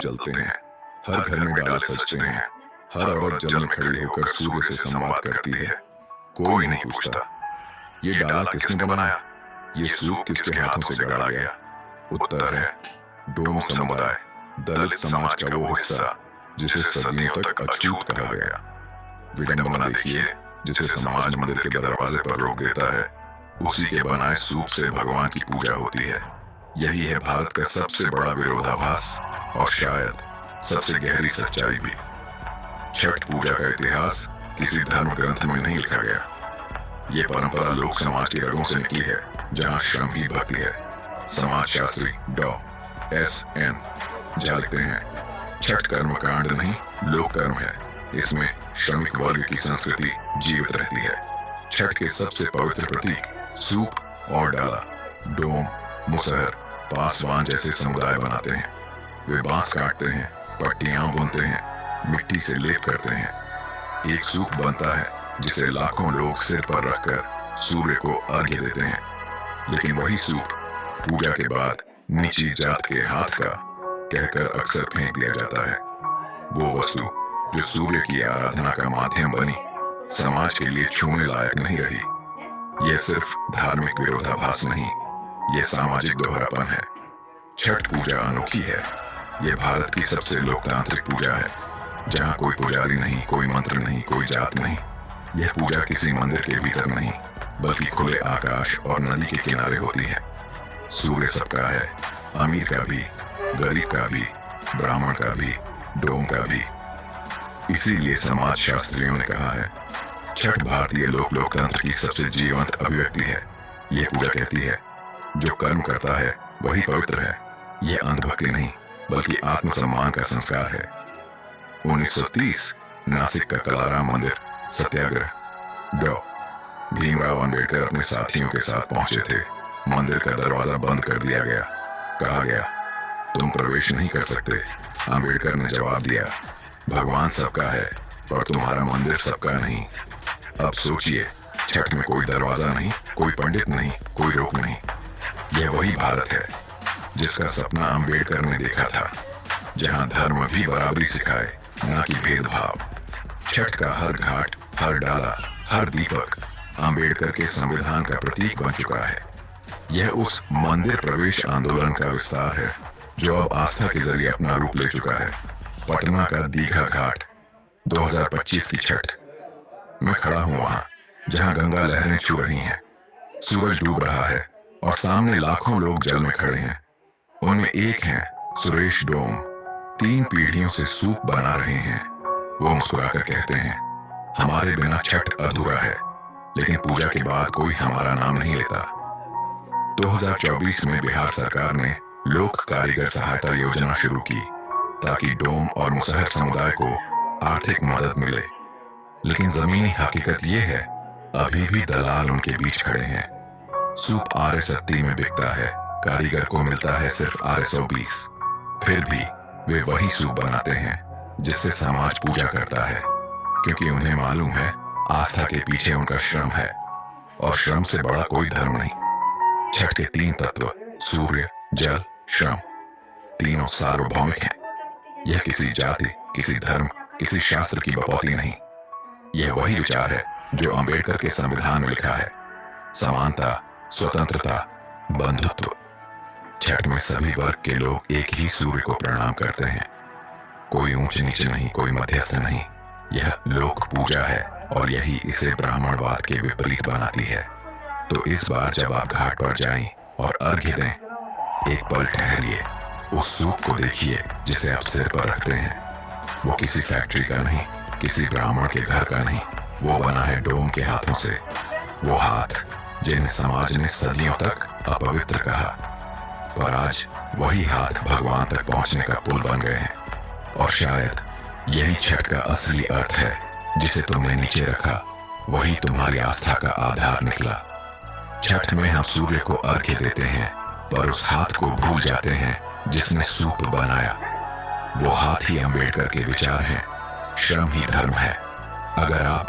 जलते हैं, हर घर में डाले सजते हैं, हर औरत जल में खड़ी होकर सूर्य से संवाद करती है। कोई नहीं पूछता ये डाला किसने बनाया, ये सूप किसके हाथों से गढ़ा गया। उत्तर है डोम समुदाय, दलित समाज का वो हिस्सा जिसे सदियों तक अछूत कहा गया। विडंबना देखिए, जिसे समाज मंदिर के दरवाजे पर रोक देता है, उसी के बनाए सूप से भगवान की पूजा होती है। यही है भारत का सबसे बड़ा विरोधाभास और शायद सबसे गहरी सच्चाई भी। छठ पूजा का इतिहास किसी धर्म ग्रंथ में नहीं लिखा गया। ये परंपरा लोक समाज की रगों से निकली है, जहाँ श्रम ही भक्ति है। समाज शास्त्री डॉ S.N. झा लिखते हैं, छठ कर्म कांड नहीं, लोक कर्म है। इसमें श्रमिक वर्ग की संस्कृति जीवित रहती है। छठ के सबसे पवित्र प्रतीक सूप और डाला, डोम, मुसहर, पासवान जैसे समुदाय बनाते हैं। वे बांस काटते हैं, पट्टियां बुनते हैं, मिट्टी से लेप करते हैं। एक सूप बनता है जिसे लाखों लोग सिर पर रखकर सूर्य को अर्घ्य देते हैं। लेकिन वही सूप पूजा के बाद नीची जात के हाथ का कहकर अक्सर फेंक दिया जाता है। वो वस्तु जो सूर्य की आराधना का माध्यम बनी, समाज के लिए छूने लायक नहीं रही। यह सिर्फ धार्मिक विरोधाभास नहीं, यह सामाजिक दोहरापन है। छठ पूजा अनोखी है। यह भारत की सबसे लोकतांत्रिक पूजा है, जहाँ कोई पुजारी नहीं, कोई मंत्र नहीं, कोई जात नहीं। यह पूजा किसी मंदिर के भीतर नहीं, बल्कि खुले आकाश और नदी के किनारे होती है। सूर्य सबका है, अमीर का भी, गरीब का भी, ब्राह्मण का भी, डोम का भी। इसीलिए समाज शास्त्रियों ने कहा है, छठ भारतीय लोकतंत्र की सबसे जीवंत अभिव्यक्ति है। यह पूजा कहती है, जो कर्म करता है वही पवित्र है। यह अंधभक्ति नहीं, बल्कि आत्मसम्मान का संस्कार है। 1930 नासिक का कलाराम मंदिर सत्याग्रह, डॉ भीमराव अंबेडकर अपने साथियों के साथ पहुंचे थे। मंदिर का दरवाजा बंद कर दिया गया। कहा गया, तुम प्रवेश नहीं कर सकते। अंबेडकर ने जवाब दिया, भगवान सबका है और तुम्हारा मंदिर सबका नहीं। अब सोचिए, छठ में कोई दरवाजा नहीं, कोई पंडित नहीं, कोई रोक नहीं। यह वही भारत है जिसका सपना अंबेडकर ने देखा था, जहां धर्म भी बराबरी सिखाए, न कि भेदभाव। छठ का हर घाट, हर डाला, हर दीपक अंबेडकर के संविधान का प्रतीक बन चुका है। यह उस मंदिर प्रवेश आंदोलन का विस्तार है, जो अब आस्था के जरिए अपना रूप ले चुका है। पटना का दीघा घाट, 2025 की छठ। मैं खड़ा हूं वहां जहां गंगा लहरें छू रही हैं, सूरज डूब रहा है और सामने लाखों लोग जल में खड़े हैं। उनमें एक हैं सुरेश डोम, 3 पीढ़ियों से सूप बना रहे हैं। वो मुस्कुराकर कहते हैं, हमारे बिना छठ अधूरा है, लेकिन पूजा के बाद कोई हमारा नाम नहीं लेता। 2024 में बिहार सरकार ने लोक कारीगर सहायता योजना शुरू की, ताकि डोम और मुसहर समुदाय को आर्थिक मदद मिले। लेकिन जमीनी हकीकत ये है, अभी भी दलाल उनके बीच खड़े हैं। सूप RS80 में बिकता है, कारीगर को मिलता है सिर्फ RS120। फिर भी वे वही सूप बनाते हैं जिससे समाज पूजा करता है, क्योंकि उन्हें मालूम है आस्था के पीछे उनका श्रम है, और श्रम से बड़ा कोई धर्म नहीं। छठ के 3 तत्व सूर्य, जल, श्रम, तीनों सार्वभौमिक हैं। यह किसी जाति, किसी धर्म, किसी शास्त्र की बपौती नहीं। यह वही विचार है जो अंबेडकर के संविधान में लिखा है, समानता, स्वतंत्रता, बंधुत्व। छठ में सभी वर्ग के लोग एक ही सूर्य को प्रणाम करते हैं। कोई ऊंच नीच नहीं, कोई मध्यस्थ नहीं। यह लोक पूजा है, और यही इसे ब्राह्मणवाद के विपरीत बनाती है। तो इस बार जब आप घाट पर जाएं और अर्घ्य दें, एक पल ठहरिए, उस सूप को देखिए जिसे आप सिर पर रखते हैं। वो किसी फैक्ट्री का नहीं, किसी ब्राह्मण के घर का नहीं, वो बना है डोम के हाथों से। वो हाथ जिन्हें समाज ने सदियों तक अपवित्र कहा, पर आज वही हाथ भगवान तक पहुंचने का पुल बन गए हैं। और शायद यही छठ का असली अर्थ है, जिसे तुमने नीचे रखा वही तुम्हारी आस्था का आधार निकला। छठ में हम सूर्य को अर्घ्य देते हैं, पर उस हाथ को भूल जाते हैं जिसने सूप बनाया। वो हाथ ही अंबेडकर के विचार हैं, श्रम ही धर्म है। अगर आप